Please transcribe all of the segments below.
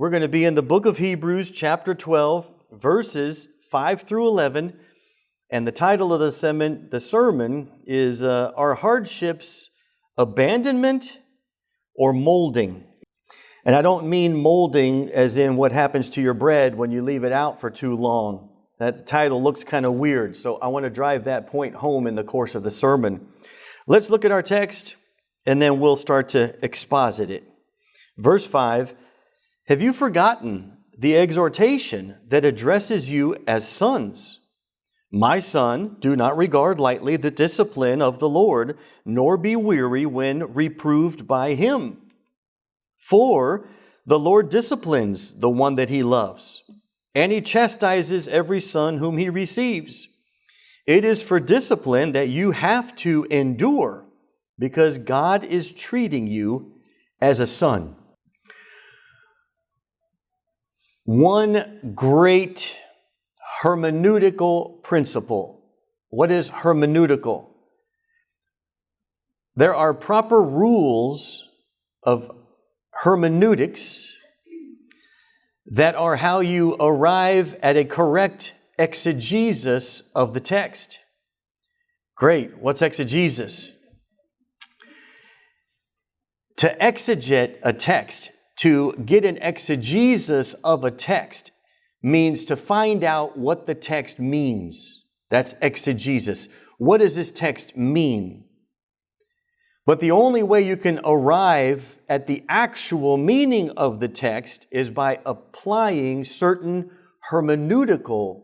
We're going to be in the book of Hebrews, chapter 12, verses 5 through 11. And the title of the sermon is Are Hardships Abandonment or Molding? And I don't mean molding as in what happens to your bread when you leave it out for too long. That title looks kind of weird, so I want to drive that point home in the course of the sermon. Let's look at our text, and then we'll start to exposit it. Verse 5, have you forgotten the exhortation that addresses you as sons? My son, do not regard lightly the discipline of the Lord, nor be weary when reproved by him. For the Lord disciplines the one that he loves, and he chastises every son whom he receives. It is for discipline that you have to endure, because God is treating you as a son. One great hermeneutical principle. What is hermeneutical? There are proper rules of hermeneutics that are how you arrive at a correct exegesis of the text. Great. What's exegesis? To exegete a text, to get an exegesis of a text, means to find out what the text means. That's exegesis. What does this text mean? But the only way you can arrive at the actual meaning of the text is by applying certain hermeneutical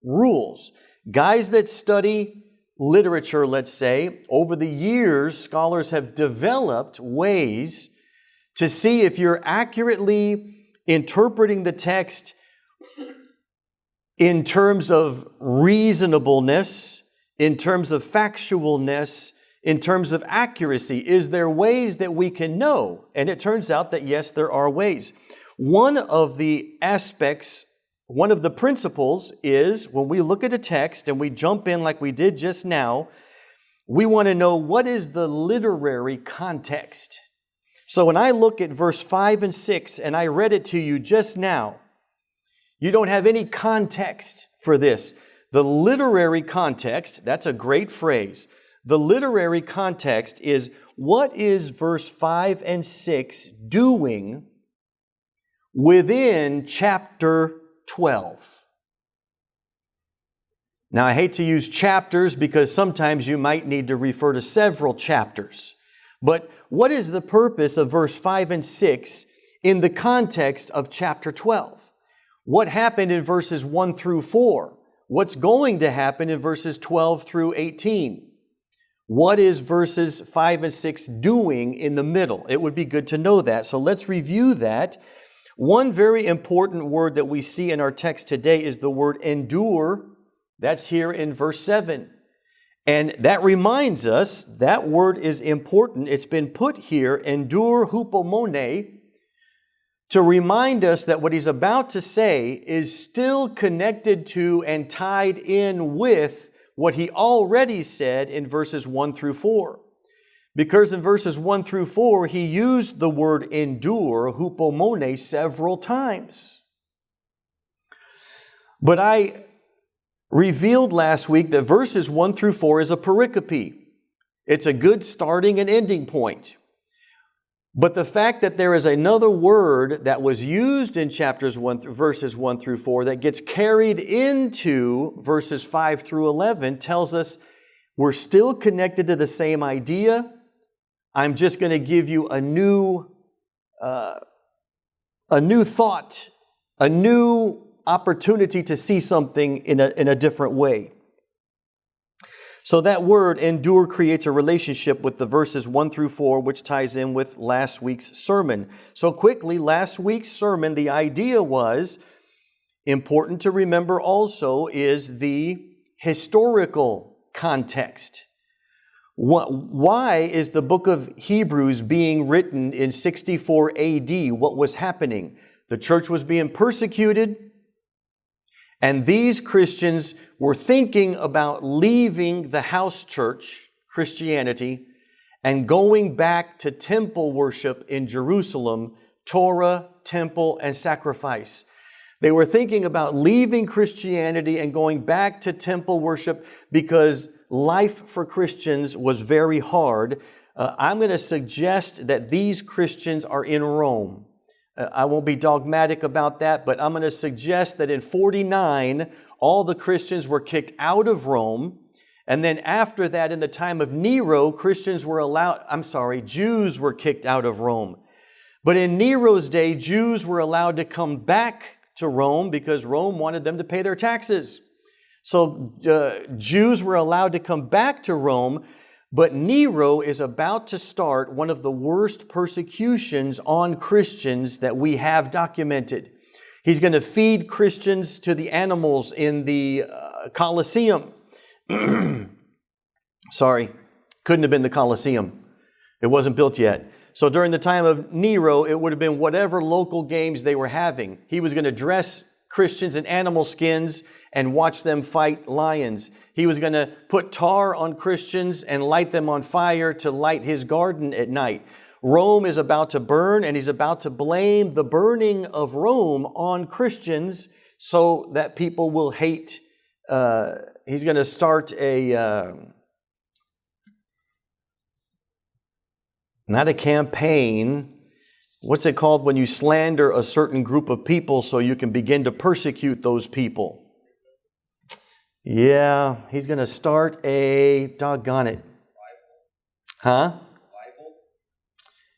rules. Guys that study literature, let's say, over the years, scholars have developed ways to see if you're accurately interpreting the text in terms of reasonableness, in terms of factualness, in terms of accuracy. Is there ways that we can know? And it turns out that yes, there are ways. One of the aspects, one of the principles is when we look at a text and we jump in like we did just now, we want to know what is the literary context. So when I look at verse 5 and 6 and I read it to you just now, you don't have any context for this. The literary context, that's a great phrase. The literary context is what is verse 5 and 6 doing within chapter 12? Now, I hate to use chapters because sometimes you might need to refer to several chapters. But what is the purpose of verse 5 and 6 in the context of chapter 12? What happened in verses 1 through 4? What's going to happen in verses 12 through 18? What is verses 5 and 6 doing in the middle? It would be good to know that. So let's review that. One very important word that we see in our text today is the word endure. That's here in verse 7. And that reminds us that word is important. It's been put here, endure hupomone, to remind us that what he's about to say is still connected to and tied in with what he already said in verses 1 through 4. Because in verses 1 through 4, he used the word endure, hupomone, several times. But I revealed last week that verses 1 through 4 is a pericope. It's a good starting and ending point. But the fact that there is another word that was used in verses 1 through 4 that gets carried into verses 5 through 11 tells us we're still connected to the same idea. I'm just going to give you a new thought, a new opportunity to see something in a different way. So that word endure creates a relationship with the verses 1 through 4, which ties in with last week's sermon. So quickly, last week's sermon, the idea was, important to remember also, is the historical context. Why is the book of Hebrews being written in 64 AD? What was happening? The church was being persecuted. And these Christians were thinking about leaving the house church, Christianity, and going back to temple worship in Jerusalem Torah, temple, and sacrifice. They were thinking about leaving Christianity and going back to temple worship because life for Christians was very hard. I'm going to suggest that these Christians are in Rome. I won't be dogmatic about that, but I'm going to suggest that in 49, all the Christians were kicked out of Rome. And then after that, in the time of Nero, Jews were kicked out of Rome. But in Nero's day, Jews were allowed to come back to Rome because Rome wanted them to pay their taxes. So Jews were allowed to come back to Rome, but Nero is about to start one of the worst persecutions on Christians that we have documented. He's going to feed Christians to the animals in the Colosseum. Sorry, couldn't have been the Colosseum. It wasn't built yet. So during the time of Nero, it would have been whatever local games they were having. He was going to dress Christians in animal skins and watch them fight lions. He was going to put tar on Christians and light them on fire to light his garden at night. Rome is about to burn, and he's about to blame the burning of Rome on Christians so that people will hate. He's going to start not a campaign. What's it called when you slander a certain group of people so you can begin to persecute those people? Yeah, he's going to start doggone it. Huh?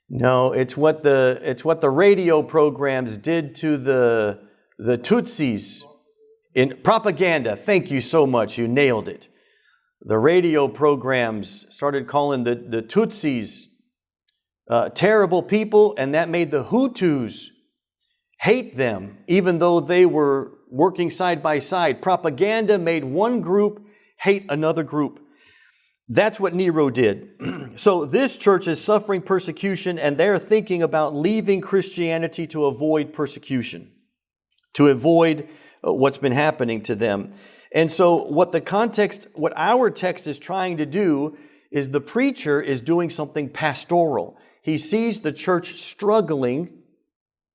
No, it's what the radio programs did to the Tutsis in propaganda. Thank you so much. You nailed it. The radio programs started calling the Tutsis terrible people, and that made the Hutus hate them, even though they were working side by side. Propaganda made one group hate another group. That's what Nero did. So this church is suffering persecution, and they're thinking about leaving Christianity to avoid persecution, to avoid what's been happening to them. And so what our text is trying to do is the preacher is doing something pastoral. He sees the church struggling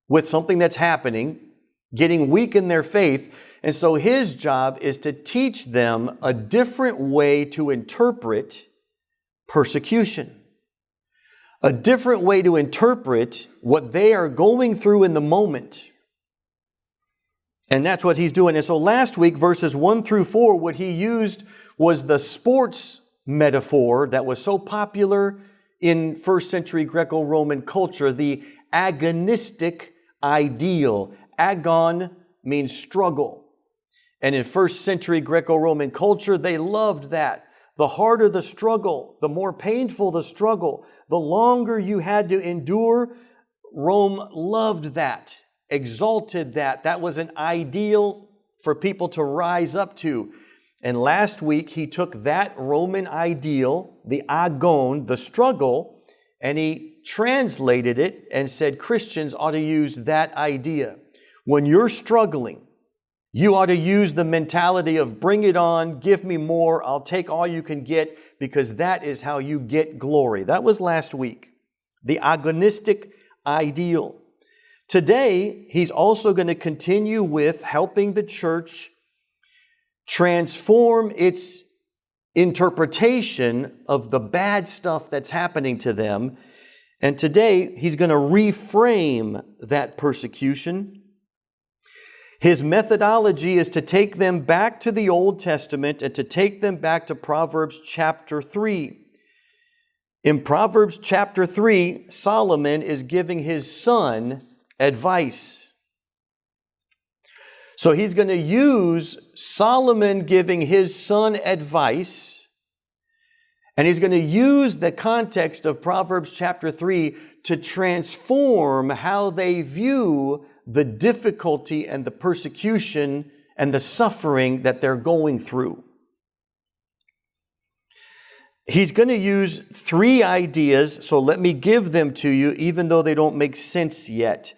with something that's happening, getting weak in their faith. And so his job is to teach them a different way to interpret persecution, a different way to interpret what they are going through in the moment. And that's what he's doing. And so last week, verses 1 through 4, what he used was the sports metaphor that was so popular in first century Greco-Roman culture, the agonistic ideal. Agon means struggle. And in first century Greco-Roman culture, they loved that. The harder the struggle, the more painful the struggle, the longer you had to endure, Rome loved that, exalted that. That was an ideal for people to rise up to. And last week, he took that Roman ideal, the agon, the struggle, and he translated it and said Christians ought to use that idea. When you're struggling, you ought to use the mentality of bring it on, give me more, I'll take all you can get, because that is how you get glory. That was last week, the agonistic ideal. Today, he's also going to continue with helping the church transform its interpretation of the bad stuff that's happening to them. And today, he's going to reframe that persecution. His methodology is to take them back to the Old Testament and to take them back to Proverbs chapter 3. In Proverbs chapter 3, Solomon is giving his son advice. So he's going to use Solomon giving his son advice, and he's going to use the context of Proverbs chapter 3 to transform how they view the difficulty and the persecution and the suffering that they're going through. He's going to use 3 ideas, so let me give them to you, even though they don't make sense yet.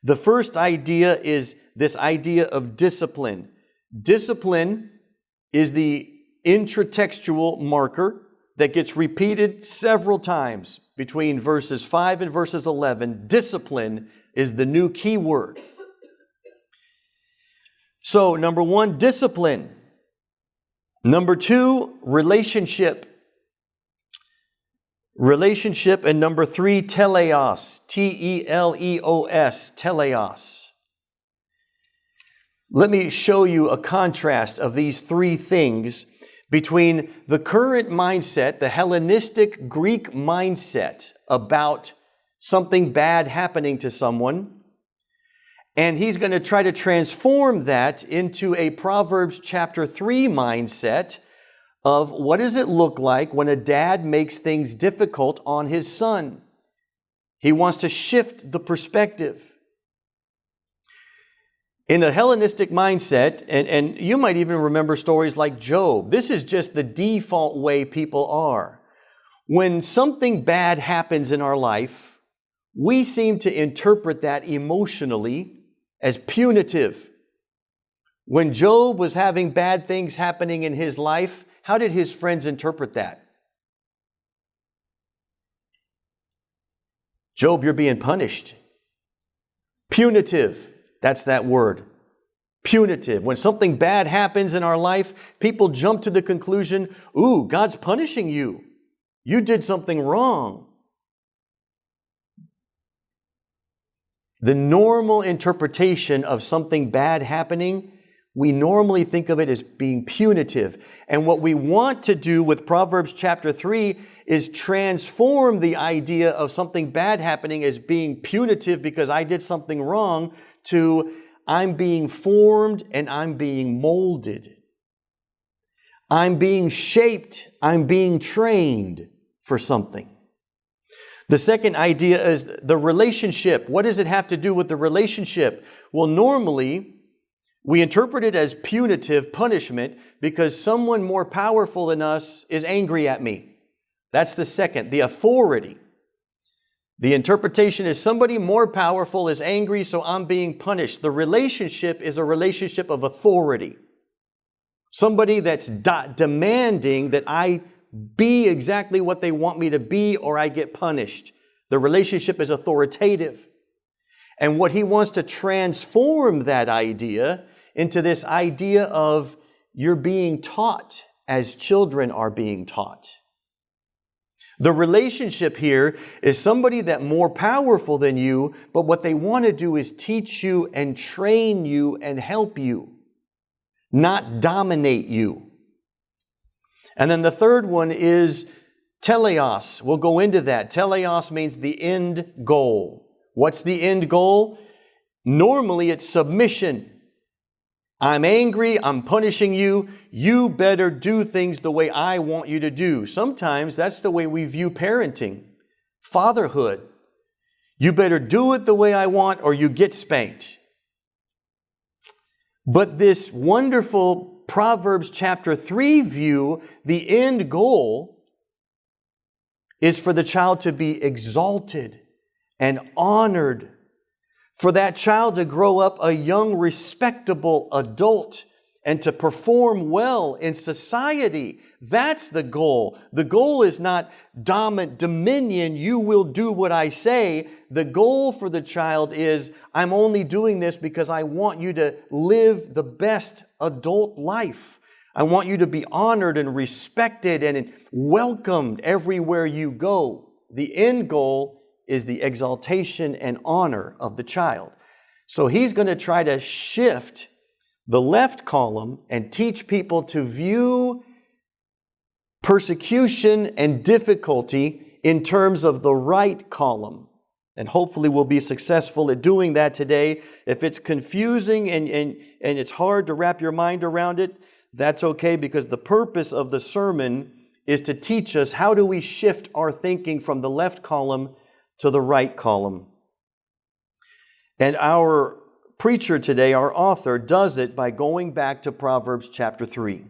The first idea is this idea of discipline. Discipline is the intratextual marker that gets repeated several times between verses 5 and verses 11. Discipline, is the new key word. So, number 1, discipline. Number 2, relationship. Relationship. And number 3, teleos. T-E-L-E-O-S. Teleos. Let me show you a contrast of these 3 things between the current mindset, the Hellenistic Greek mindset about something bad happening to someone, and he's going to try to transform that into a Proverbs chapter 3 mindset of what does it look like when a dad makes things difficult on his son. He wants to shift the perspective. In a Hellenistic mindset, and you might even remember stories like Job, this is just the default way people are. When something bad happens in our life, we seem to interpret that emotionally as punitive. When Job was having bad things happening in his life, how did his friends interpret that? Job, you're being punished. Punitive. That's that word. Punitive. When something bad happens in our life, people jump to the conclusion, ooh, God's punishing you. You did something wrong. The normal interpretation of something bad happening, we normally think of it as being punitive. And what we want to do with Proverbs chapter 3 is transform the idea of something bad happening as being punitive because I did something wrong to I'm being formed and I'm being molded. I'm being shaped. I'm being trained for something. The second idea is the relationship. What does it have to do with the relationship? Well, normally we interpret it as punitive punishment because someone more powerful than us is angry at me. That's the second, the authority. The interpretation is somebody more powerful is angry, so I'm being punished. The relationship is a relationship of authority. Somebody that's demanding that I be exactly what they want me to be or I get punished. The relationship is authoritative. And what he wants to transform that idea into this idea of you're being taught as children are being taught. The relationship here is somebody that more powerful than you, but what they want to do is teach you and train you and help you, not dominate you. And then the third one is teleos. We'll go into that. Teleos means the end goal. What's the end goal? Normally it's submission. I'm angry, I'm punishing you, you better do things the way I want you to do. Sometimes that's the way we view parenting, fatherhood. You better do it the way I want or you get spanked. But this wonderful Proverbs chapter 3 view, the end goal is for the child to be exalted and honored. For that child to grow up a young, respectable adult and to perform well in society. That's the goal. The goal is not dominion, you will do what I say. The goal for the child is, I'm only doing this because I want you to live the best adult life. I want you to be honored and respected and welcomed everywhere you go. The end goal is the exaltation and honor of the child. So he's going to try to shift the left column and teach people to view persecution and difficulty in terms of the right column. And hopefully we'll be successful at doing that today. If it's confusing and it's hard to wrap your mind around it, that's okay, because the purpose of the sermon is to teach us how do we shift our thinking from the left column to the right column. And our preacher today, our author, does it by going back to Proverbs chapter 3.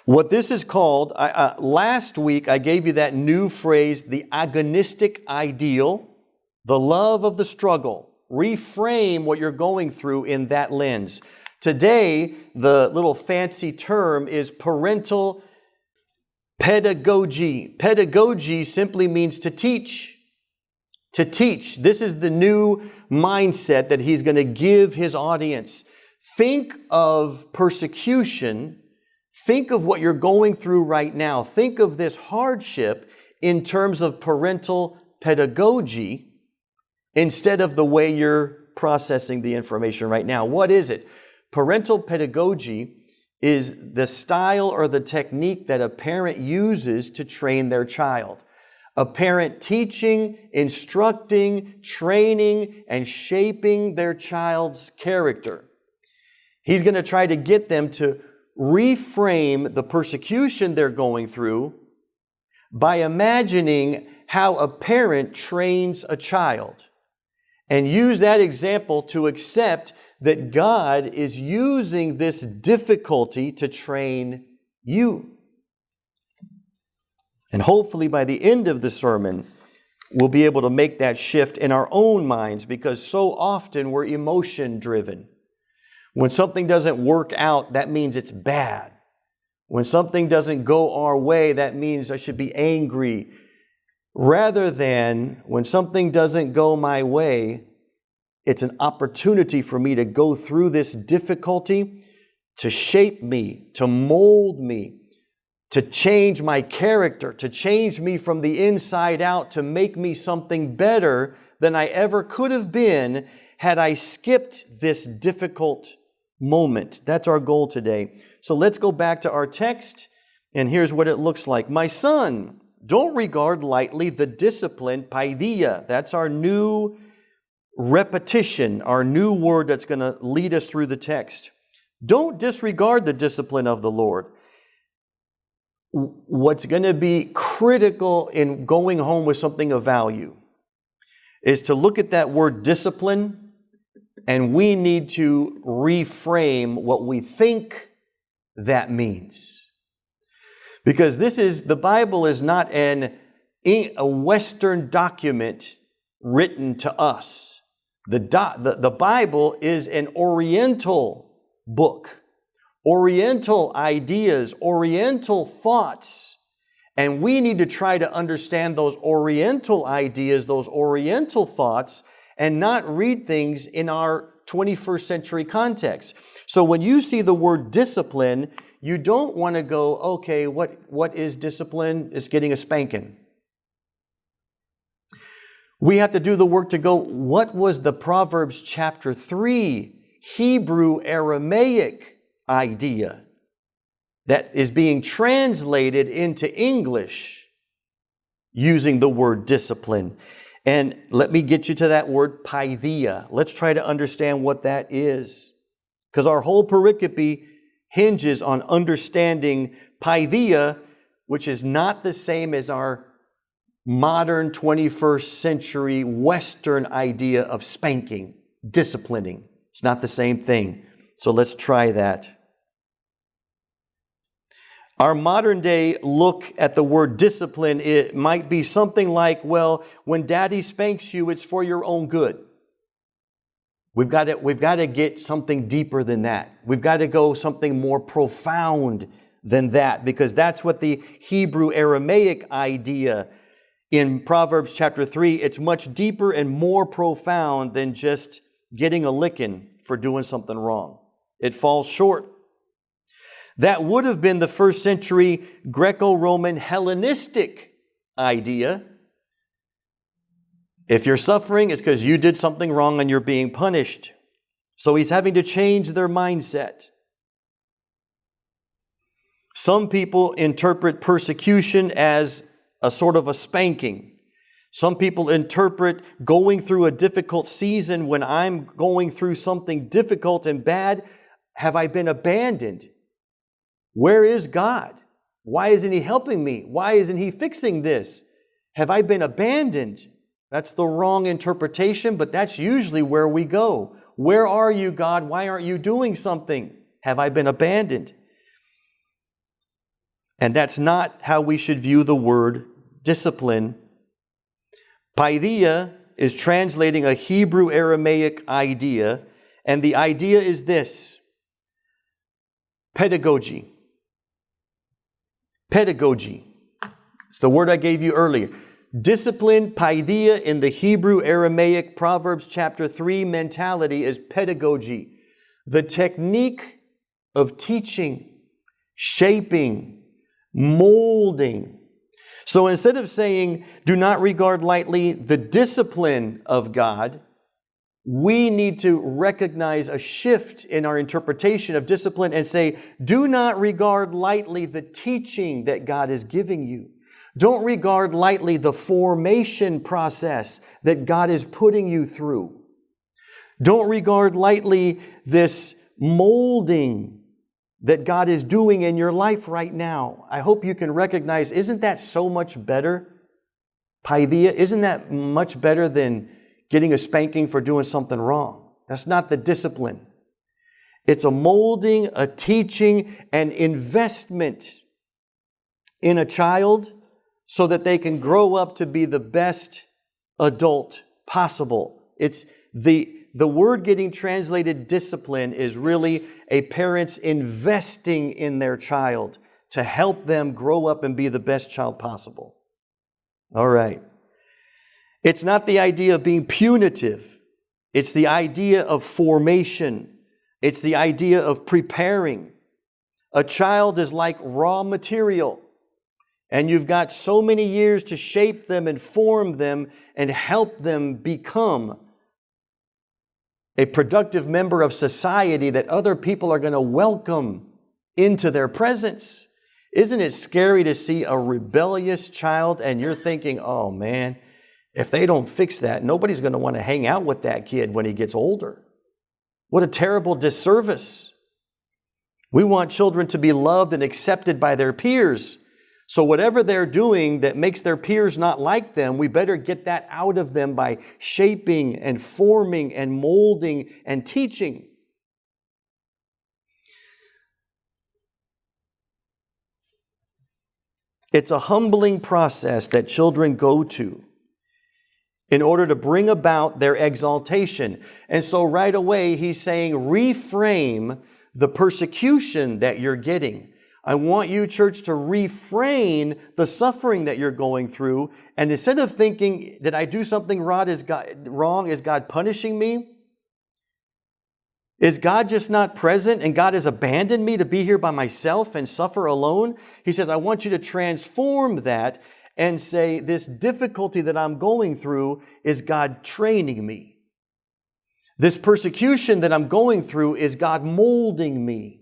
What this is called, last week I gave you that new phrase, the agonistic ideal, the love of the struggle. Reframe what you're going through in that lens. Today, the little fancy term is parental pedagogy. Pedagogy simply means to teach. to teach. This is the new mindset that he's going to give his audience. Think of persecution. Think of what you're going through right now. Think of this hardship in terms of parental pedagogy instead of the way you're processing the information right now. What is it? Parental pedagogy is the style or the technique that a parent uses to train their child. A parent teaching, instructing, training, and shaping their child's character. He's going to try to get them to reframe the persecution they're going through by imagining how a parent trains a child, and use that example to accept that God is using this difficulty to train you. And hopefully by the end of the sermon, we'll be able to make that shift in our own minds, because so often we're emotion driven. When something doesn't work out, that means it's bad. When something doesn't go our way, that means I should be angry. Rather than when something doesn't go my way, it's an opportunity for me to go through this difficulty to shape me, to mold me, to change my character, to change me from the inside out, to make me something better than I ever could have been had I skipped this difficult moment. That's our goal today. So let's go back to our text, and here's what it looks like. My son, don't regard lightly the discipline, paideia. That's our new repetition, our new word that's going to lead us through the text. Don't disregard the discipline of the Lord. What's going to be critical in going home with something of value is to look at that word discipline, and we need to reframe what we think that means. Because the Bible is not a Western document written to us. The Bible is an Oriental book. Oriental ideas, Oriental thoughts. And we need to try to understand those Oriental ideas, those Oriental thoughts, and not read things in our 21st century context. So when you see the word discipline, you don't want to go, okay, what is discipline? It's getting a spanking. We have to do the work to go, what was the Proverbs chapter 3 Hebrew Aramaic idea that is being translated into English using the word discipline? And let me get you to that word paideia. Let's try to understand what that is, because our whole pericope hinges on understanding paideia, which is not the same as our modern 21st century Western idea of spanking, disciplining. It's not the same thing. So let's try that. Our modern day look at the word discipline, it might be something like, well, when daddy spanks you, it's for your own good. We've got to get something deeper than that. We've got to go something more profound than that, because that's what the Hebrew Aramaic idea in Proverbs chapter 3, it's much deeper and more profound than just getting a licking for doing something wrong. It falls short. That would have been the first century Greco-Roman Hellenistic idea. If you're suffering, it's because you did something wrong and you're being punished. So he's having to change their mindset. Some people interpret persecution as a sort of a spanking. Some people interpret going through a difficult season, when I'm going through something difficult and bad, have I been abandoned? Where is God? Why isn't He helping me? Why isn't He fixing this? Have I been abandoned? That's the wrong interpretation, but that's usually where we go. Where are you, God? Why aren't you doing something? Have I been abandoned? And that's not how we should view the word discipline. Paideia is translating a Hebrew Aramaic idea, and the idea is this: pedagogy. Pedagogy. It's the word I gave you earlier. Discipline, paideia, in the Hebrew, Aramaic, Proverbs chapter 3 mentality is pedagogy. The technique of teaching, shaping, molding. So instead of saying, do not regard lightly the discipline of God, we need to recognize a shift in our interpretation of discipline and say, do not regard lightly the teaching that God is giving you. Don't regard lightly the formation process that God is putting you through. Don't regard lightly this molding that God is doing in your life right now. I hope you can recognize, isn't that so much better? Paideia, isn't that much better than getting a spanking for doing something wrong? That's not the discipline. It's a molding, a teaching, an investment in a child so that they can grow up to be the best adult possible. It's the word getting translated discipline is really a parent's investing in their child to help them grow up and be the best child possible. All right. It's not the idea of being punitive. It's the idea of formation. It's the idea of preparing. A child is like raw material, and you've got so many years to shape them and form them and help them become a productive member of society that other people are going to welcome into their presence. Isn't it scary to see a rebellious child and you're thinking, oh man, if they don't fix that, nobody's going to want to hang out with that kid when he gets older. What a terrible disservice. We want children to be loved and accepted by their peers. So whatever they're doing that makes their peers not like them, we better get that out of them by shaping and forming and molding and teaching. It's a humbling process that children go to in order to bring about their exaltation. And so right away, he's saying, reframe the persecution that you're getting. I want you, church, to refrain the suffering that you're going through. And instead of thinking that I do something wrong, is God punishing me? Is God just not present and God has abandoned me to be here by myself and suffer alone? He says, I want you to transform that and say, this difficulty that I'm going through is God training me. This persecution that I'm going through is God molding me.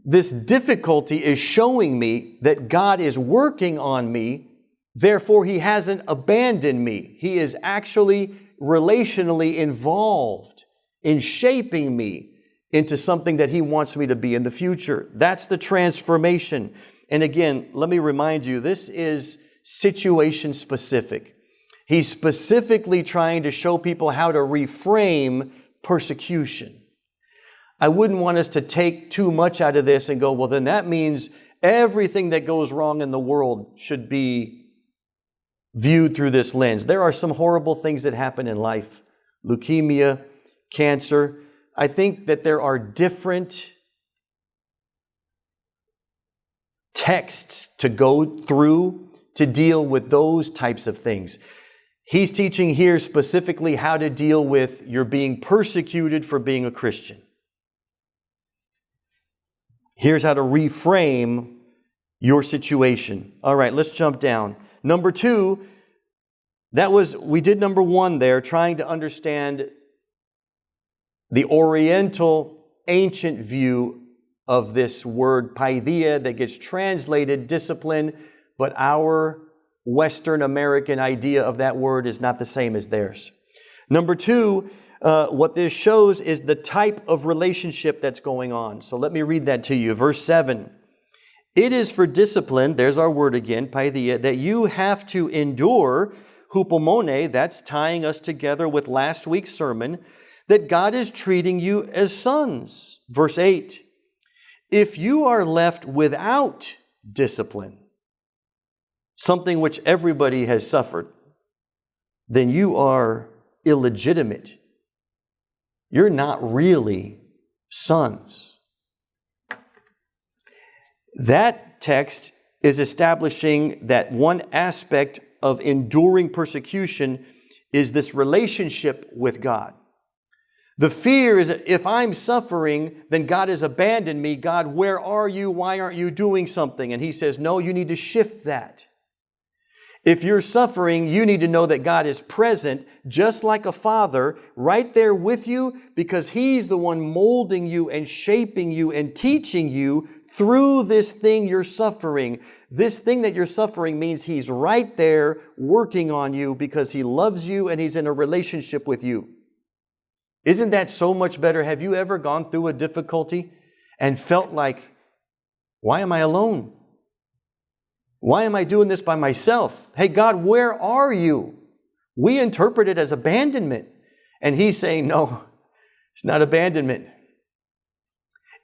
This difficulty is showing me that God is working on me, therefore He hasn't abandoned me. He is actually relationally involved in shaping me into something that He wants me to be in the future. That's the transformation. And again, let me remind you, this is situation specific. He's specifically trying to show people how to reframe persecution. I wouldn't want us to take too much out of this and go, well, then that means everything that goes wrong in the world should be viewed through this lens. There are some horrible things that happen in life. Leukemia, cancer. I think that there are different texts to go through to deal with those types of things. He's teaching here specifically how to deal with you're being persecuted for being a Christian. Here's how to reframe your situation. All right, let's jump down. Number 2, we did number 1 there, trying to understand the Oriental ancient view of this word paideia that gets translated discipline, but our Western American idea of that word is not the same as theirs. Number 2, what this shows is the type of relationship that's going on. So let me read that to you. Verse 7. It is for discipline, there's our word again, paideia, that you have to endure, hupomone, that's tying us together with last week's sermon, that God is treating you as sons. Verse 8. If you are left without discipline, something which everybody has suffered, then you are illegitimate. You're not really sons. That text is establishing that one aspect of enduring persecution is this relationship with God. The fear is, if I'm suffering, then God has abandoned me. God, where are you? Why aren't you doing something? And he says, no, you need to shift that. If you're suffering, you need to know that God is present, just like a father, right there with you, because he's the one molding you and shaping you and teaching you through this thing you're suffering. This thing that you're suffering means he's right there working on you because he loves you and he's in a relationship with you. Isn't that so much better? Have you ever gone through a difficulty and felt like, why am I alone? Why am I doing this by myself? Hey, God, where are you? We interpret it as abandonment. And he's saying, no, it's not abandonment.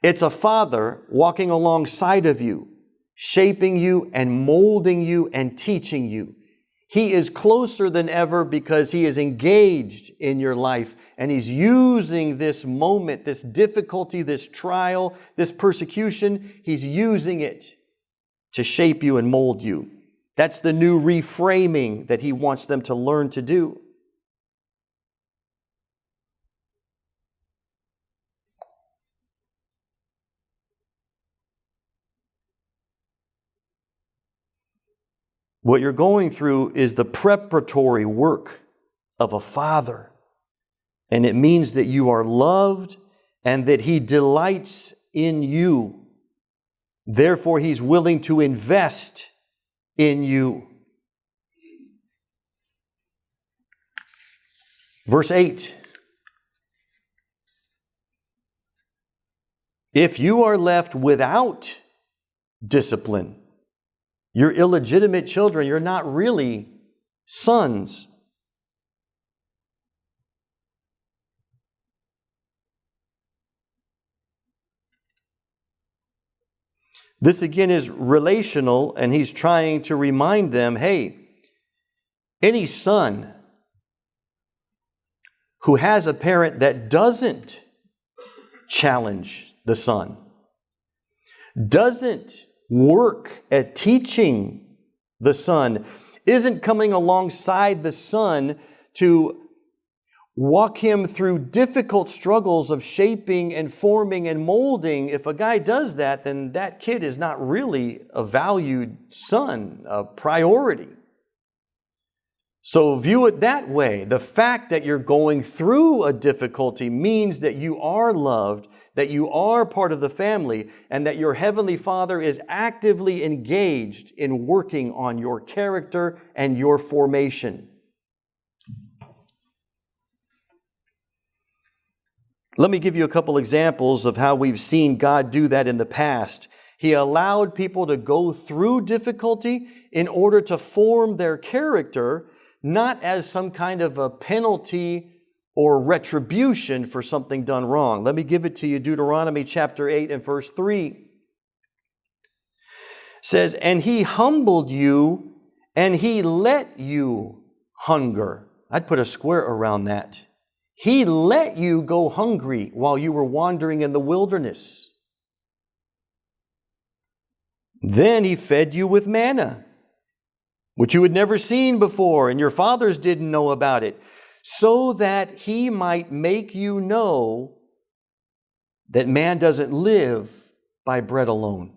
It's a father walking alongside of you, shaping you and molding you and teaching you. He is closer than ever because he is engaged in your life. And he's using this moment, this difficulty, this trial, this persecution. He's using it to shape you and mold you. That's the new reframing that he wants them to learn to do. What you're going through is the preparatory work of a father. And it means that you are loved and that he delights in you. Therefore, he's willing to invest in you. Verse 8. If you are left without discipline, you're illegitimate children, you're not really sons. This again is relational, and he's trying to remind them, hey, any son who has a parent that doesn't challenge the son, doesn't work at teaching the son, isn't coming alongside the son to walk him through difficult struggles of shaping and forming and molding. If a guy does that, then that kid is not really a valued son, a priority. So view it that way. The fact that you're going through a difficulty means that you are loved, that you are part of the family, and that your Heavenly Father is actively engaged in working on your character and your formation. Let me give you a couple examples of how we've seen God do that in the past. He allowed people to go through difficulty in order to form their character, not as some kind of a penalty or retribution for something done wrong. Let me give it to you. Deuteronomy chapter 8 and verse 3 says, and he humbled you and he let you hunger. I'd put a square around that. He let you go hungry while you were wandering in the wilderness. Then he fed you with manna, which you had never seen before, and your fathers didn't know about it, so that he might make you know that man doesn't live by bread alone,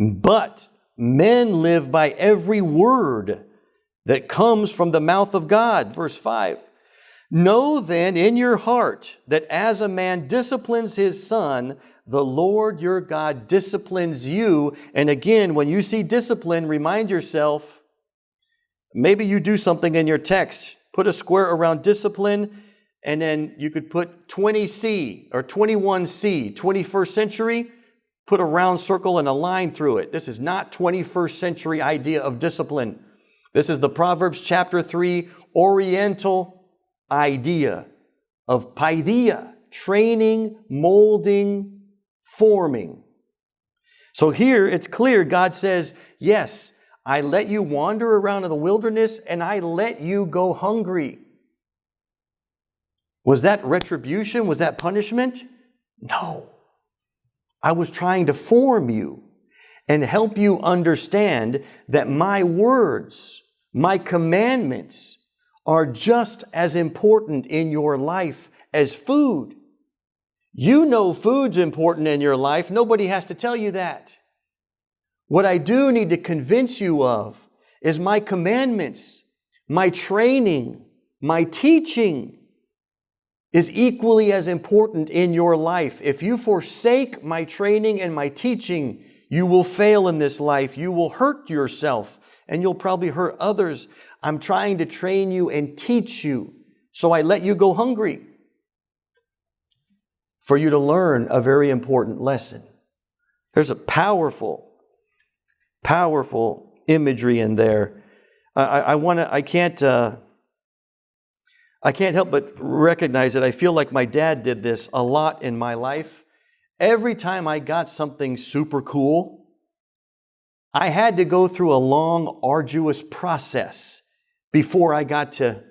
but men live by every word that comes from the mouth of God. Verse 5. Know then in your heart that as a man disciplines his son, the Lord your God disciplines you. And again, when you see discipline, remind yourself, maybe you do something in your text. Put a square around discipline, and then you could put 20C or 21C, 21st century, put a round circle and a line through it. This is not 21st century idea of discipline. This is the Proverbs chapter 3 Oriental idea of paideia, training, molding, forming. So here it's clear God says, yes, I let you wander around in the wilderness and I let you go hungry. Was that retribution? Was that punishment? No. I was trying to form you. and help you understand that my words, my commandments are just as important in your life as food. You know food's important in your life. Nobody has to tell you that. What I do need to convince you of is my commandments, my training, my teaching is equally as important in your life. If you forsake my training and my teaching, you will fail in this life. You will hurt yourself, and you'll probably hurt others. I'm trying to train you and teach you, so I let you go hungry for you to learn a very important lesson. There's a powerful imagery in there. I can't help but recognize that I feel like my dad did this a lot in my life. Every time I got something super cool, I had to go through a long, arduous process before I got to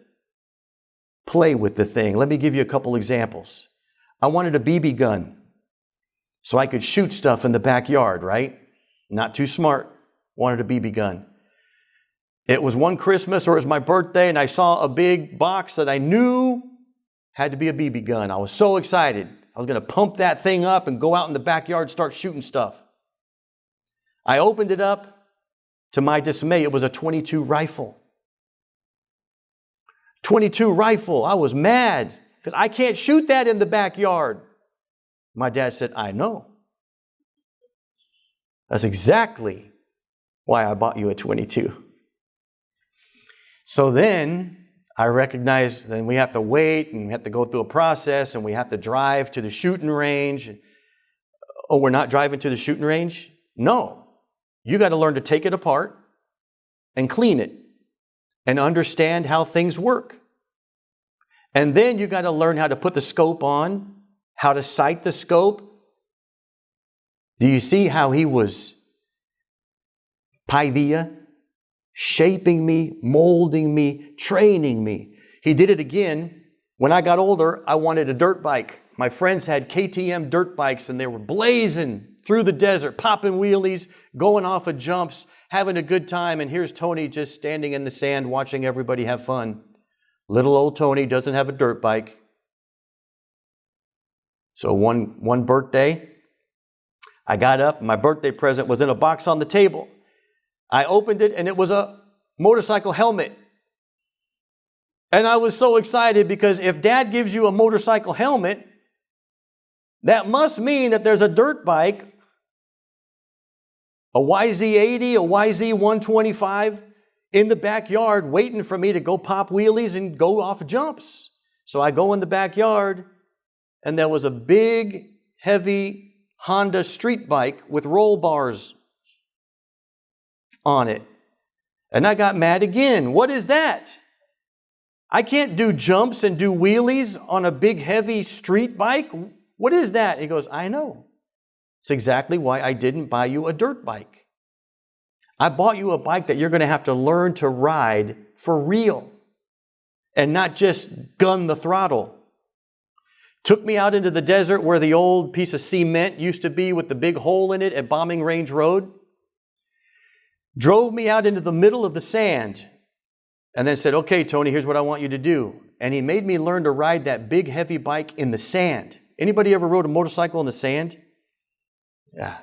play with the thing. Let me give you a couple examples. I wanted a BB gun so I could shoot stuff in the backyard, right? Not too smart. Wanted a BB gun. It was one Christmas, or it was my birthday, and I saw a big box that I knew had to be a BB gun. I was so excited. I was going to pump that thing up and go out in the backyard and start shooting stuff. I opened it up. To my dismay, it was a .22 rifle. .22 rifle. I was mad because I can't shoot that in the backyard. My dad said, I know. That's exactly why I bought you a .22. So then I recognized then we have to wait and we have to go through a process and we have to drive to the shooting range. Oh, we're not driving to the shooting range? No. You got to learn to take it apart and clean it and understand how things work. And then you got to learn how to put the scope on, how to sight the scope. Do you see how he was paideia? Shaping me, molding me, training me. He did it again. When I got older, I wanted a dirt bike. My friends had KTM dirt bikes and they were blazing through the desert, popping wheelies, going off of jumps, having a good time. And here's Tony just standing in the sand watching everybody have fun. Little old Tony doesn't have a dirt bike. So one birthday, I got up. My birthday present was in a box on the table. I opened it and it was a motorcycle helmet. And I was so excited because if Dad gives you a motorcycle helmet, that must mean that there's a dirt bike, a YZ80, a YZ125 in the backyard waiting for me to go pop wheelies and go off jumps. So I go in the backyard and there was a big, heavy Honda street bike with roll bars on it. And I got mad again. What is that? I can't do jumps and do wheelies on a big heavy street bike. What is that? He goes, I know. It's exactly why I didn't buy you a dirt bike. I bought you a bike that you're going to have to learn to ride for real and not just gun the throttle. Took me out into the desert where the old piece of cement used to be with the big hole in it at Bombing Range Road. Drove me out into the middle of the sand and then said, okay, Tony, here's what I want you to do. And he made me learn to ride that big, heavy bike in the sand. Anybody ever rode a motorcycle in the sand? Yeah.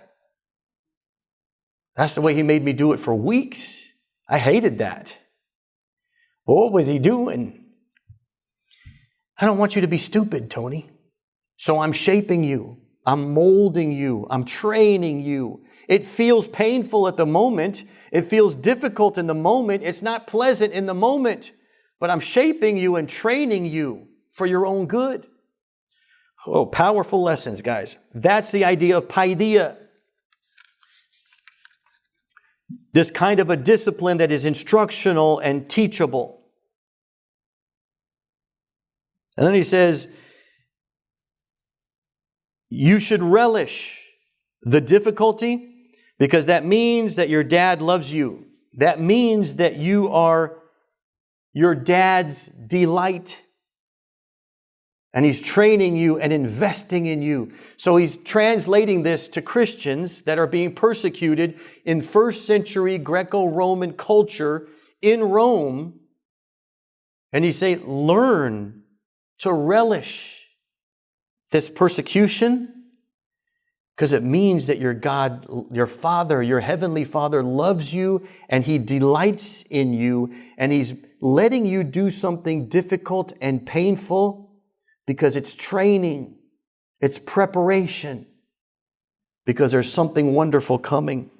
That's the way he made me do it for weeks. I hated that. Well, what was he doing? I don't want you to be stupid, Tony. So I'm shaping you. I'm molding you. I'm training you. It feels painful at the moment. It feels difficult in the moment. It's not pleasant in the moment. But I'm shaping you and training you for your own good. Oh, powerful lessons, guys. That's the idea of paideia. This kind of a discipline that is instructional and teachable. And then he says, you should relish the difficulty because that means that your dad loves you. That means that you are your dad's delight. And He's training you and investing in you. So He's translating this to Christians that are being persecuted in first century Greco-Roman culture in Rome. And He's saying, learn to relish this persecution, because it means that your God, your Father, your Heavenly Father loves you and He delights in you, and He's letting you do something difficult and painful because it's training, it's preparation, because there's something wonderful coming.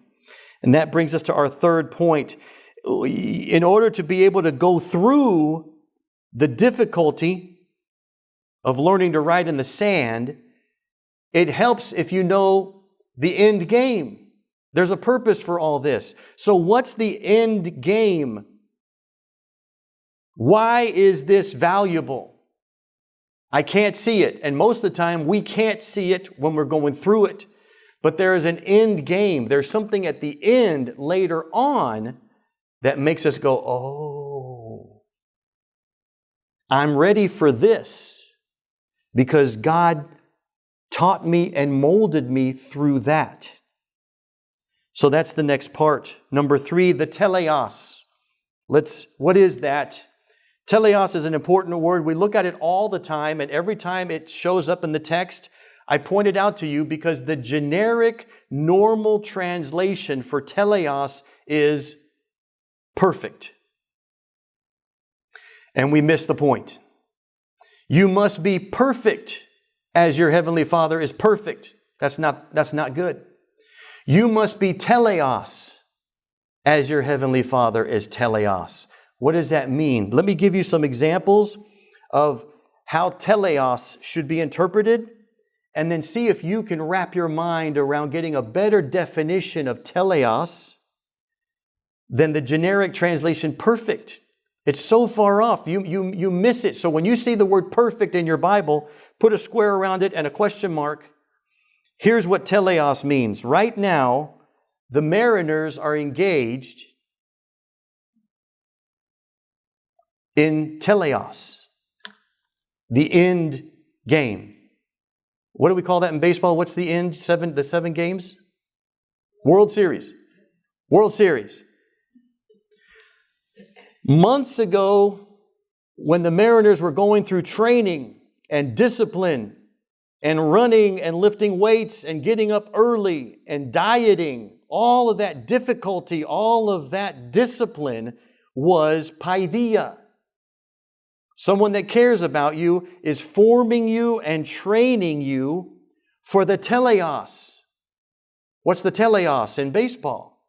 And that brings us to our third point. In order to be able to go through the difficulty of learning to write in the sand, it helps if you know the end game. There's a purpose for all this. So what's the end game? Why is this valuable? I can't see it. And most of the time, we can't see it when we're going through it. But there is an end game. There's something at the end later on that makes us go, oh, I'm ready for this because God taught me and molded me through that. So that's the next part. Number 3, the teleos. What is that? Teleos is an important word. We look at it all the time, and every time it shows up in the text, I point it out to you because the generic, normal translation for teleos is perfect. And we miss the point. You must be perfect as your Heavenly Father is perfect. That's not good. You must be teleos as your Heavenly Father is teleos. What does that mean? Let me give you some examples of how teleos should be interpreted, and then see if you can wrap your mind around getting a better definition of teleos than the generic translation perfect. It's so far off. You miss it. So when you see the word perfect in your Bible, put a square around it and a question mark. Here's what teleos means. Right now, the mariners are engaged in teleos, the end game. What do we call that in baseball? What's the end? The 7 games? World Series. World Series. Months ago, when the Mariners were going through training and discipline and running and lifting weights and getting up early and dieting, all of that difficulty, all of that discipline was paideia. Someone that cares about you is forming you and training you for the teleos. What's the teleos in baseball?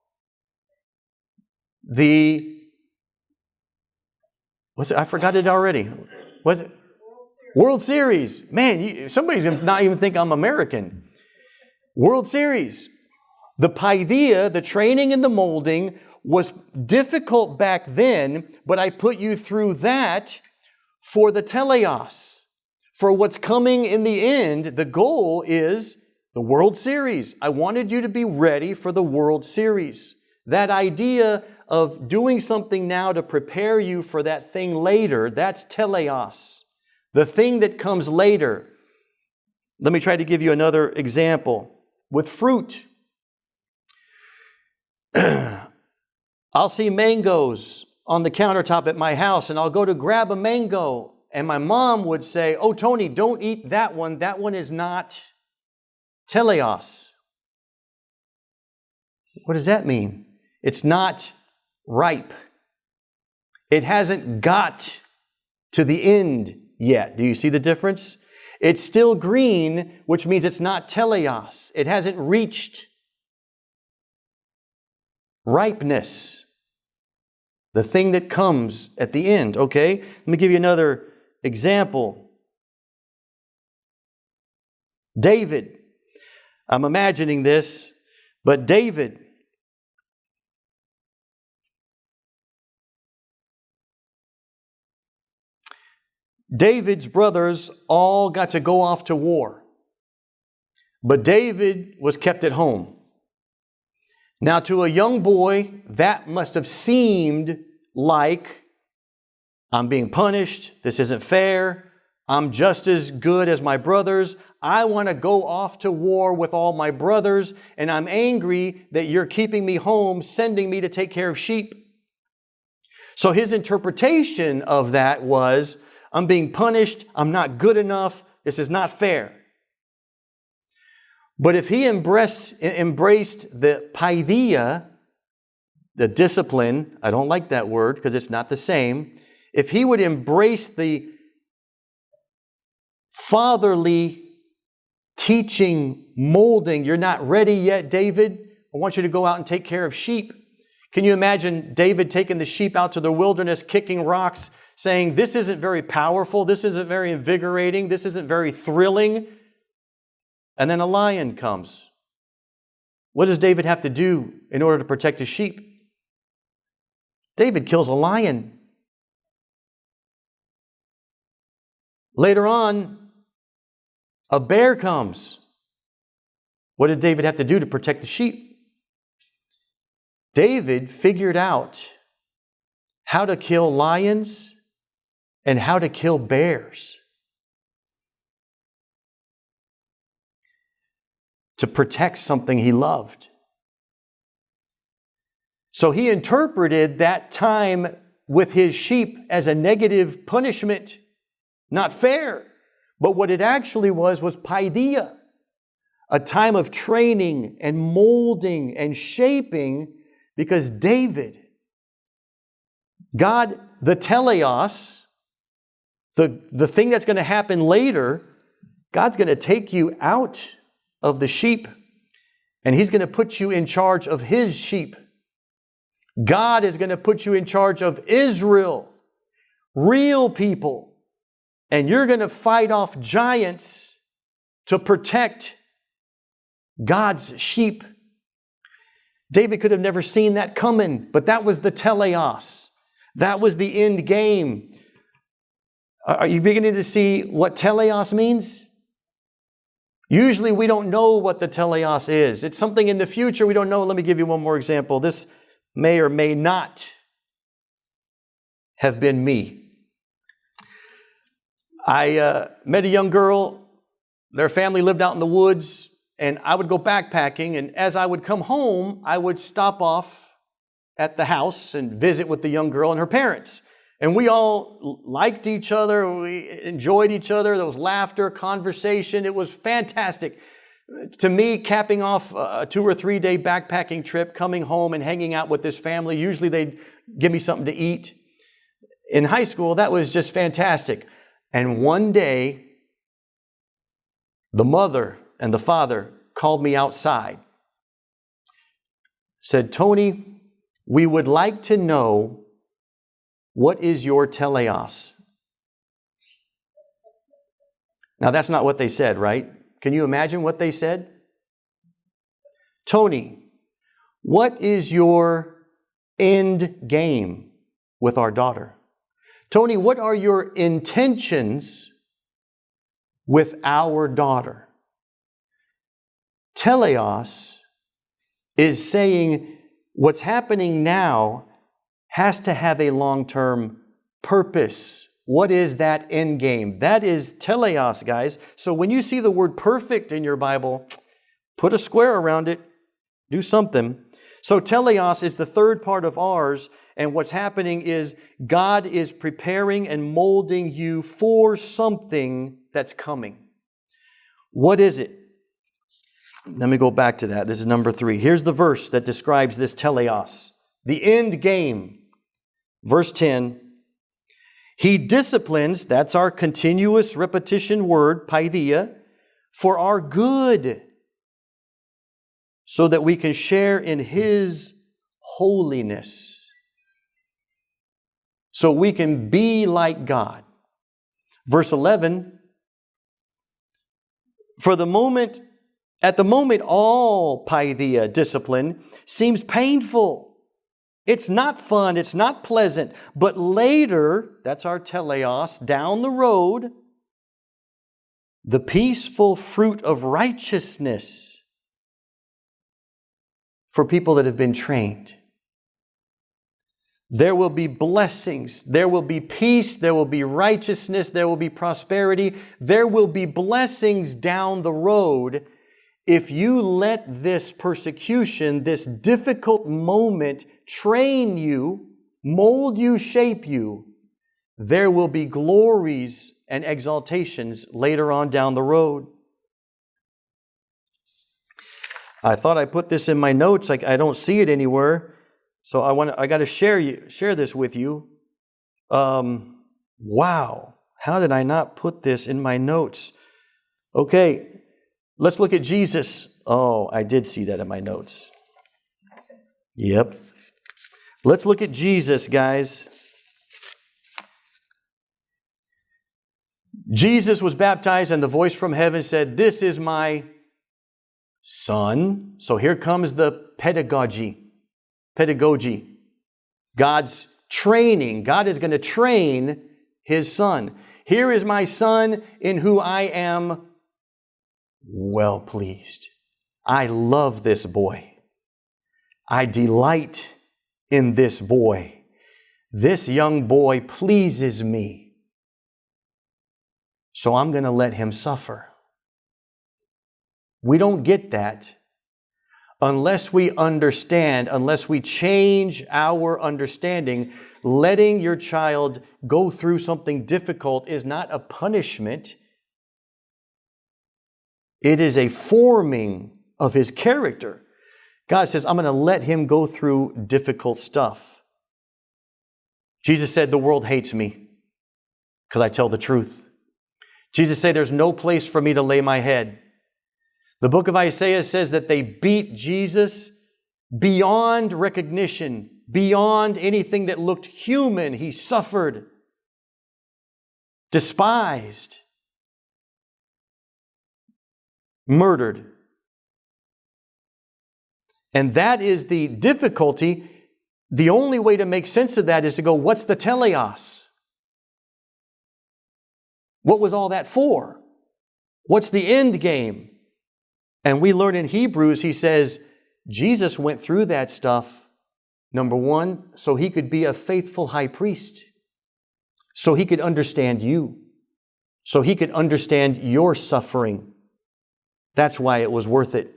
I forgot it already. Was it? World Series. Man, somebody's going to not even think I'm American. World Series. The paideia, the training and the molding, was difficult back then, but I put you through that for the teleos. For what's coming in the end, the goal is the World Series. I wanted you to be ready for the World Series. That idea of doing something now to prepare you for that thing later, that's teleos. The thing that comes later. Let me try to give you another example. With fruit, I'll see mangoes on the countertop at my house, and I'll go to grab a mango, and my mom would say, "Oh, Tony, don't eat that one. That one is not teleos." What does that mean? It's not ripe. It hasn't got to the end yet. Do you see the difference? It's still green, which means it's not teleos. It hasn't reached ripeness. The thing that comes at the end, okay? Let me give you another example. David. I'm imagining this, but David's brothers all got to go off to war. But David was kept at home. Now, to a young boy, that must have seemed like, I'm being punished, this isn't fair, I'm just as good as my brothers. I want to go off to war with all my brothers, and I'm angry that you're keeping me home, sending me to take care of sheep. So his interpretation of that was, I'm being punished, I'm not good enough, this is not fair. But if he embraced the paideia, the discipline, I don't like that word because it's not the same. If he would embrace the fatherly teaching, molding, you're not ready yet, David, I want you to go out and take care of sheep. Can you imagine David taking the sheep out to the wilderness, kicking rocks, saying, this isn't very powerful, this isn't very invigorating, this isn't very thrilling. And then a lion comes. What does David have to do in order to protect his sheep? David kills a lion. Later on, a bear comes. What did David have to do to protect the sheep? David figured out how to kill lions and how to kill bears to protect something he loved. So he interpreted that time with his sheep as a negative punishment, not fair. But what it actually was paideia, a time of training and molding and shaping, because David, God, the teleos, the thing that's going to happen later, God's going to take you out of the sheep and He's going to put you in charge of His sheep. God is going to put you in charge of Israel, real people. And you're going to fight off giants to protect God's sheep. David could have never seen that coming, but that was the teleos. That was the end game. Are you beginning to see what teleos means? Usually we don't know what the teleos is. It's something in the future we don't know. Let me give you one more example. This may or may not have been me. I met a young girl. Their family lived out in the woods, and I would go backpacking, and as I would come home, I would stop off at the house and visit with the young girl and her parents. And we all liked each other, we enjoyed each other, there was laughter, conversation, it was fantastic. To me, capping off a 2 or 3 day backpacking trip, coming home and hanging out with this family, usually they'd give me something to eat. In high school, that was just fantastic. And one day, the mother and the father called me outside, said, "Tony, we would like to know, what is your teleos?" Now, that's not what they said, right? Can you imagine what they said? "Tony, what is your end game with our daughter? Tony, what are your intentions with our daughter?" Teleos is saying what's happening now has to have a long-term purpose. What is that end game? That is teleos, guys. So when you see the word perfect in your Bible, put a square around it, do something. So teleos is the third part of ours, and what's happening is God is preparing and molding you for something that's coming. What is it? Let me go back to that. This is number 3. Here's the verse that describes this teleos, the end game. Verse 10, He disciplines, that's our continuous repetition word, paideia, for our good, so that we can share in His holiness. So we can be like God. Verse 11, at the moment, all paideia, discipline, seems painful. It's not fun, it's not pleasant. But later, that's our teleos, down the road, the peaceful fruit of righteousness for people that have been trained. There will be blessings. There will be peace. There will be righteousness. There will be prosperity. There will be blessings down the road if you let this persecution, this difficult moment, train you, mold you, shape you. There will be glories and exaltations later on down the road. I thought I put this in my notes. I don't see it anywhere. So I got to share this with you. Wow. How did I not put this in my notes? Okay. Let's look at Jesus. Oh, I did see that in my notes. Yep. Let's look at Jesus, guys. Jesus was baptized and the voice from heaven said, "This is my Son." So here comes the pedagogy. God's training. God is going to train His Son. Here is my Son in whom I am well pleased. I love this boy. I delight in this boy. This young boy pleases me. So I'm going to let him suffer. We don't get that unless we understand, unless we change our understanding. Letting your child go through something difficult is not a punishment. It is a forming of his character. God says, I'm going to let him go through difficult stuff. Jesus said, the world hates me because I tell the truth. Jesus said, there's no place for me to lay my head. The book of Isaiah says that they beat Jesus beyond recognition, beyond anything that looked human. He suffered, despised, murdered. And that is the difficulty. The only way to make sense of that is to go, what's the teleos? What was all that for? What's the end game? And we learn in Hebrews, he says, Jesus went through that stuff, number one, so he could be a faithful high priest. So he could understand you. So he could understand your suffering. That's why it was worth it.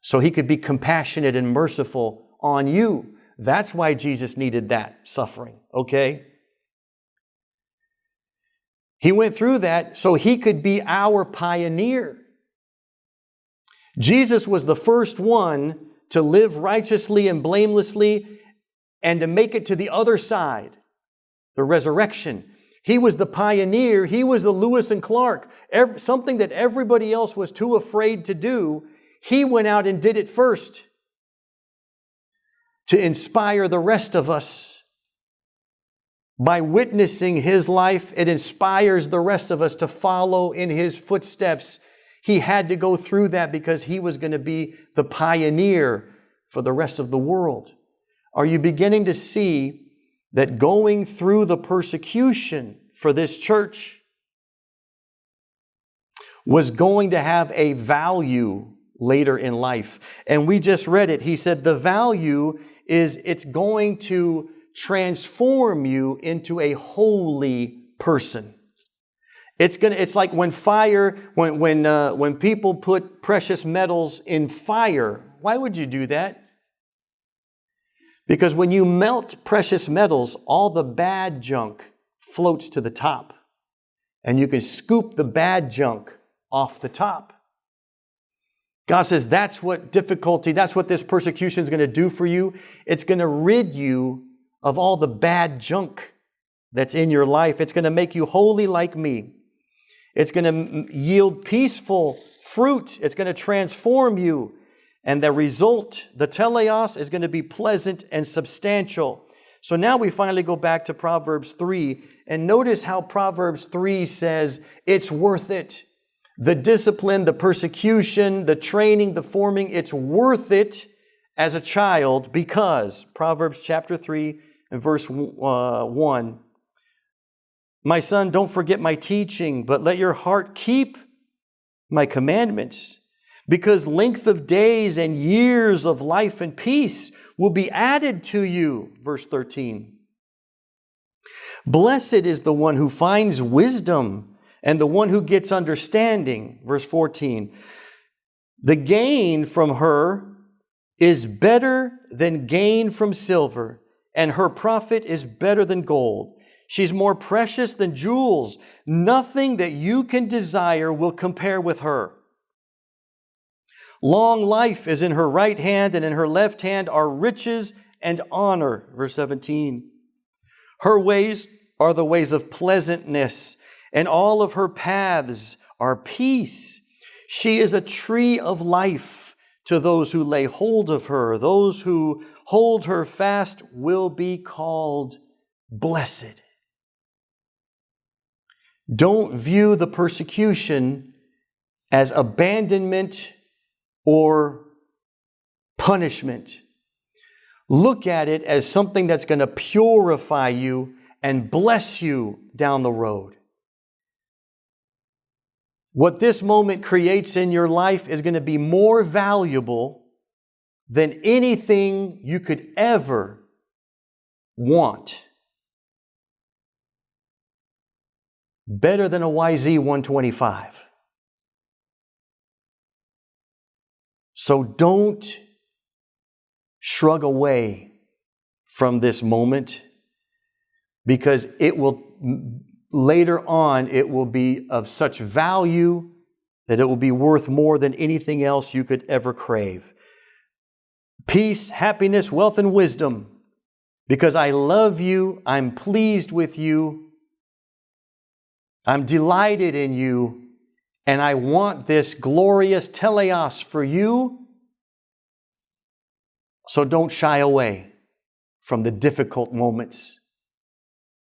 So he could be compassionate and merciful on you. That's why Jesus needed that suffering, okay? He went through that so he could be our pioneer. Jesus was the first one to live righteously and blamelessly and to make it to the other side, the resurrection. He was the pioneer. He was the Lewis and Clark. Something that everybody else was too afraid to do, he went out and did it first to inspire the rest of us. By witnessing his life, it inspires the rest of us to follow in his footsteps. He had to go through that because he was going to be the pioneer for the rest of the world. Are you beginning to see that going through the persecution for this church was going to have a value later in life? And we just read it. He said the value is it's going to transform you into a holy person. It's like when fire, when people put precious metals in fire. Why would you do that? Because when you melt precious metals, all the bad junk floats to the top. And you can scoop the bad junk off the top. God says that's what this persecution is going to do for you. It's going to rid you of all the bad junk that's in your life. It's going to make you holy like me. It's going to yield peaceful fruit. It's going to transform you. And the result, the teleos, is going to be pleasant and substantial. So now we finally go back to Proverbs 3. And notice how Proverbs 3 says it's worth it. The discipline, the persecution, the training, the forming, it's worth it as a child because Proverbs chapter 3 and verse 1. My son, don't forget my teaching, but let your heart keep my commandments. because length of days and years of life and peace will be added to you. Verse 13. Blessed is the one who finds wisdom and the one who gets understanding. Verse 14. The gain from her is better than gain from silver, and her profit is better than gold. She's more precious than jewels. Nothing that you can desire will compare with her. Long life is in her right hand, and in her left hand are riches and honor. Verse 17. Her ways are the ways of pleasantness, and all of her paths are peace. She is a tree of life to those who lay hold of her. Those who hold her fast will be called blessed. Don't view the persecution as abandonment or punishment. Look at it as something that's going to purify you and bless you down the road. What this moment creates in your life is going to be more valuable than anything you could ever want. Better than a YZ 125. So don't shrug away from this moment, because it will later on, it will be of such value that it will be worth more than anything else you could ever crave. Peace, happiness, wealth, and wisdom. Because I love you, I'm pleased with you, I'm delighted in you, and I want this glorious teleos for you. So don't shy away from the difficult moments